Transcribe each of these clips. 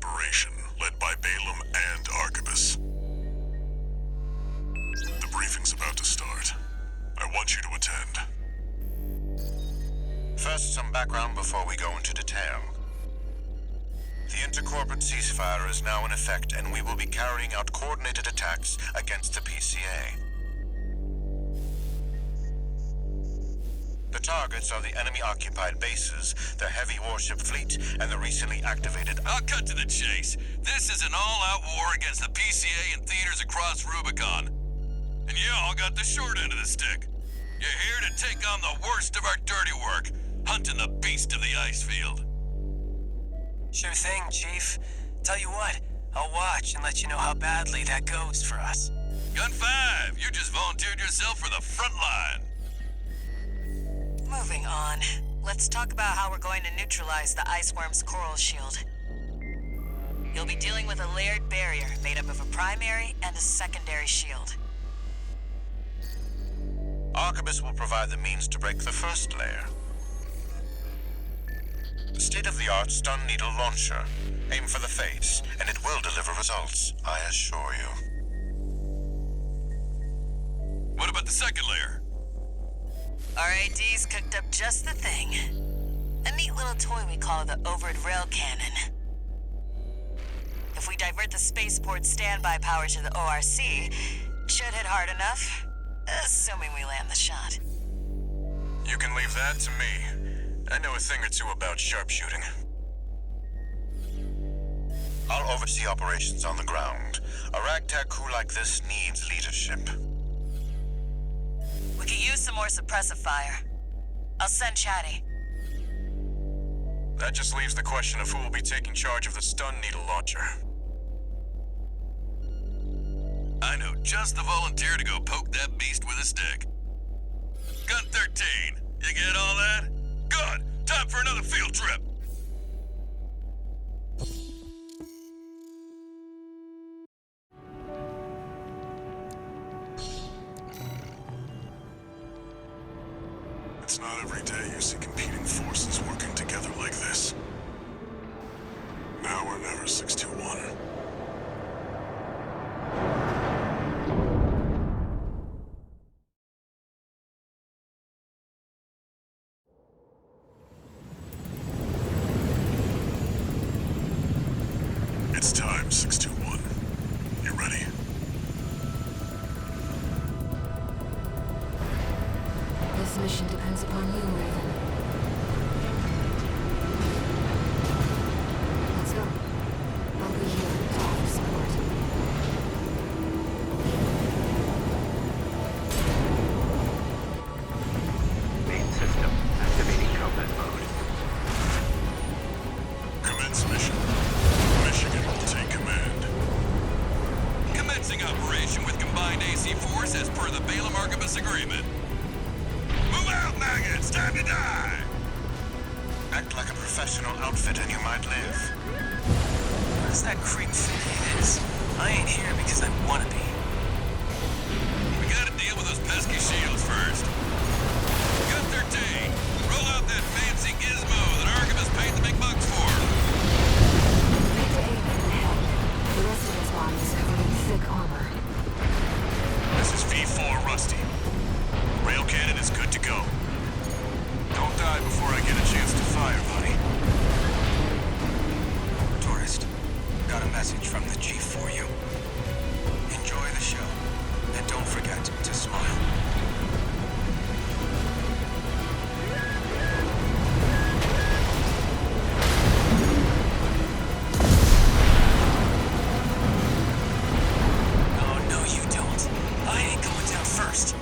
operation led by Balaam and Archibus. The briefing's about to start. I want you to attend. First, some background before we go into detail. The intercorporate ceasefire is now in effect, and we will be carrying out coordinated attacks against the PCA. The targets are the enemy-occupied bases, the heavy warship fleet, and the recently activated... I'll cut to the chase. This is an all-out war against the PCA and theaters across Rubicon. And y'all got the short end of the stick. You're here to take on the worst of our dirty work, hunting the beast of the ice field. Sure thing, Chief. Tell you what, I'll watch and let you know how badly that goes for us. Gun 5, you just volunteered yourself for the front line. Moving on. Let's talk about how we're going to neutralize the Iceworm's coral shield. You'll be dealing with a layered barrier made up of a primary and a secondary shield. Archibus will provide the means to break the first layer. The state-of-the-art stun needle launcher. Aim for the face, and it will deliver results, I assure you. What about the second layer? RAD's cooked up just the thing. A neat little toy we call the Overed Rail Cannon. If we divert the spaceport standby power to the ORC, should hit hard enough, assuming we land the shot. You can leave that to me. I know a thing or two about sharpshooting. I'll oversee operations on the ground. A ragtag crew like this needs leadership. We could use some more suppressive fire. I'll send Chatty. That just leaves the question of who will be taking charge of the stun needle launcher. I know just the volunteer to go poke that beast with a stick. Gun 13, you get all that? Good! Time for another field trip! It's not every day you see competing forces working together like this. Now or never, 621. It's time, 621. You ready? This mission depends upon you, Raven. Let's go. I'll be here to offer support. Main system activating combat mode. Commence mission. Michigan will take command. Commencing operation with combined AC force as per the Balaam Archibus agreement. Move out, maggots! Time to die! Act like a professional outfit and you might live. What does that creep think he is? I ain't here because I wanna be. We gotta deal with those pesky shields first. Gun 13, roll out that fancy gizmo that Archibus paid the big bucks for. Make the aim from the head. The rest of his body is covered in thick armor. This is V4 Rusty. Rail cannon is good to go. Don't die before I get a chance to fire, buddy. Tourist, got a message from the Chief for you. Enjoy the show, and don't forget to smile. Oh, no, you don't. I ain't going down first.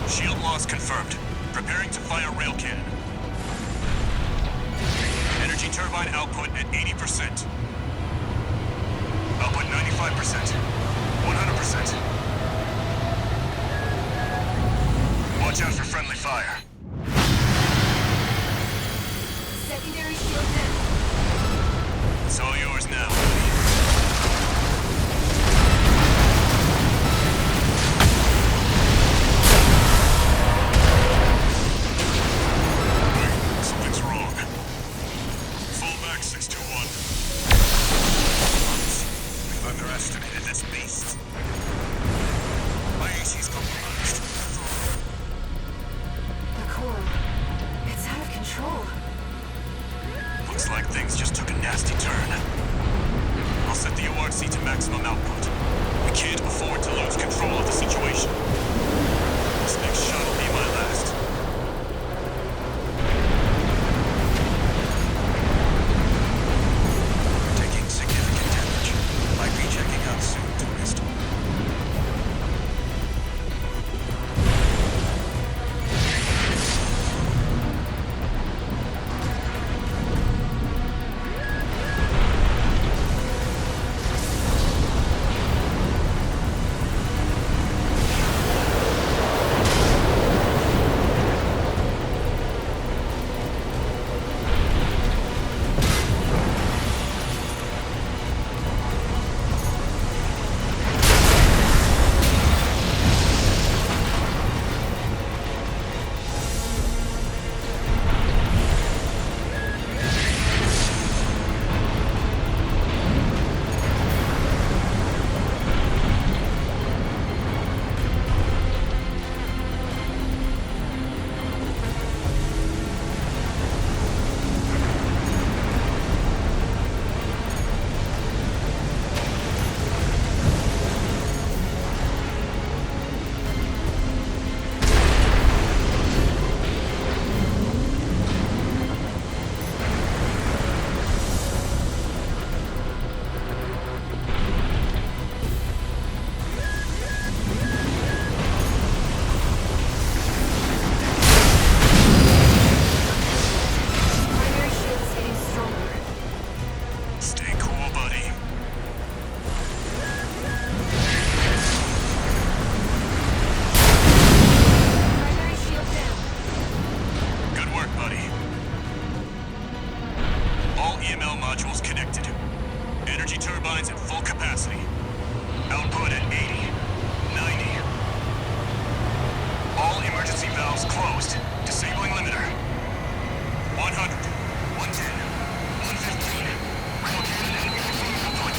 Shield loss confirmed. Preparing to fire rail cannon. Energy turbine output at 80%. Output 95%. 100%. Watch out for friendly fire. Secondary shield down. It's all yours now. Something's wrong. Fall back, 621. We've underestimated this beast. My AC's compromised. The core. It's out of control. Looks like things just took a nasty turn. I'll set the ORC to maximum output. We can't afford to lose control of the situation. This next shot will be my last. Taking significant damage. Might be checking out soon, tourist. Primary shield is getting stronger. Stay cool, buddy. Primary shield down. Good work, buddy. All EML modules connected. Energy turbines at full capacity. Output at 80, 90. All emergency valves closed. Disabling limiter. 100, 110, 115. Rail cannon at full output.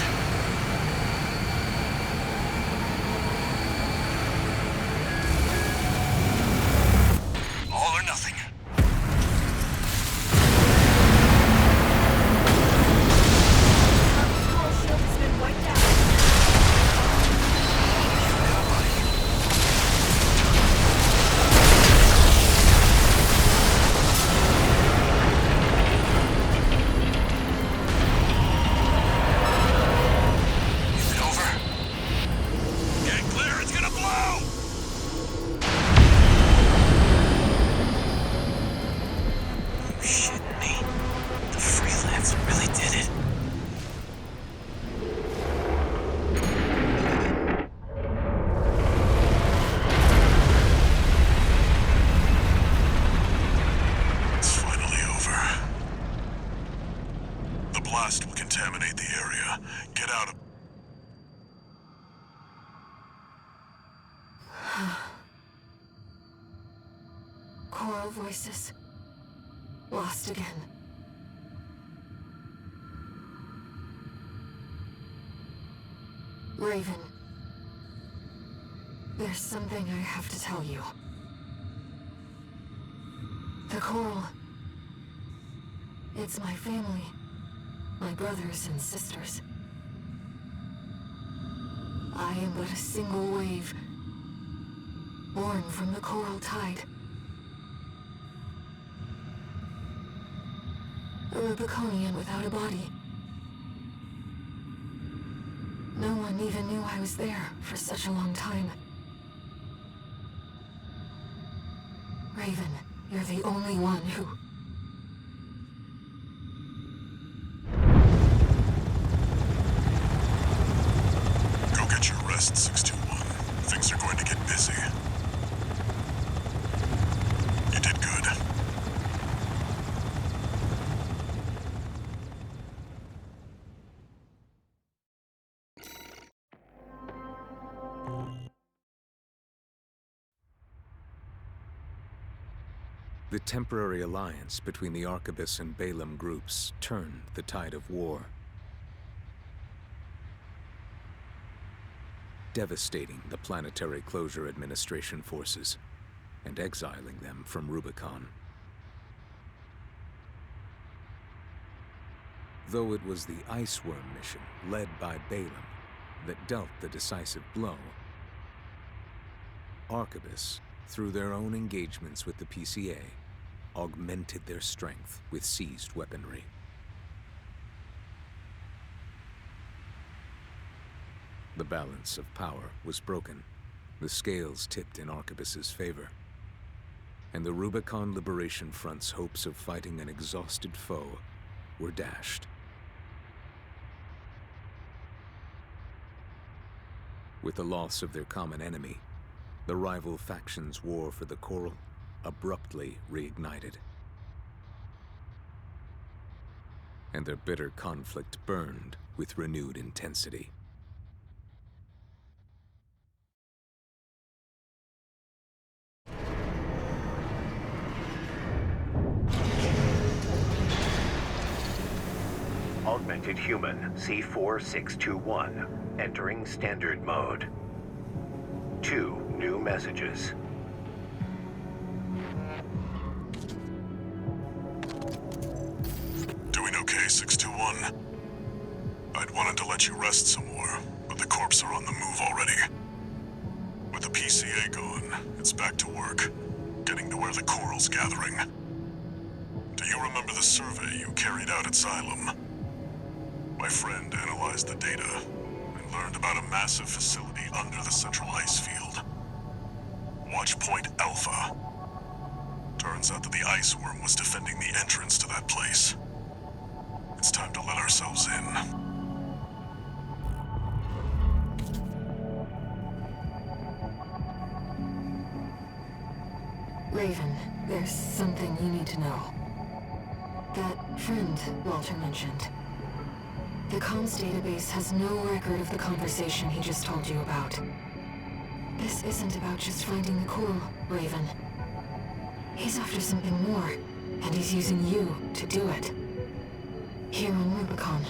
All or nothing. Core shield has been wiped out. Is it over? Get clear, it's gonna blow! You shitting me? The freelance really did it. It's finally over. The blast will contaminate the area. Get out of... Choral voices. Lost again. Raven. There's something I have to tell you. The Coral. It's my family. My brothers and sisters. I am but a single wave. Born from the Coral Tide. A Rubiconian without a body. No one even knew I was there for such a long time. Raven, you're the only one who... Go get your rest, 621. Things are going to get busy. You did good. The temporary alliance between the Arquebus and Balaam groups turned the tide of war, devastating the Planetary Closure Administration forces and exiling them from Rubicon. Though it was the Iceworm mission led by Balaam that dealt the decisive blow, Arquebus, through their own engagements with the PCA, augmented their strength with seized weaponry. The balance of power was broken, the scales tipped in Arquebus's favor, and the Rubicon Liberation Front's hopes of fighting an exhausted foe were dashed. With the loss of their common enemy, the rival factions' war for the Coral abruptly reignited. And their bitter conflict burned with renewed intensity. Augmented Human C4621, entering Standard Mode. 2 new messages. Doing okay, 621? I'd wanted to let you rest some more, but the corps are on the move already. With the PCA gone, it's back to work, getting to where the Coral's gathering. Do you remember the survey you carried out at Xylem? My friend analyzed the data and learned about a massive facility under the central ice field. Watch Point Alpha. Turns out that the Iceworm was defending the entrance to that place. It's time to let ourselves in. Raven, there's something you need to know. That friend Walter mentioned. The comms database has no record of the conversation he just told you about. This isn't about just finding the Coral, Raven. He's after something more, and he's using you to do it. Here on Rubicon.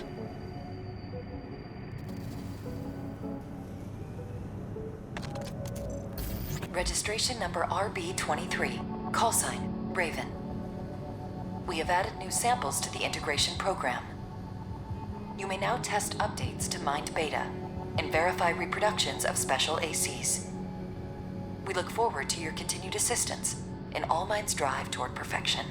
Registration number RB23. Call sign, Raven. We have added new samples to the integration program. You may now test updates to Mind Beta and verify reproductions of special ACs. We look forward to your continued assistance in All Mind's drive toward perfection.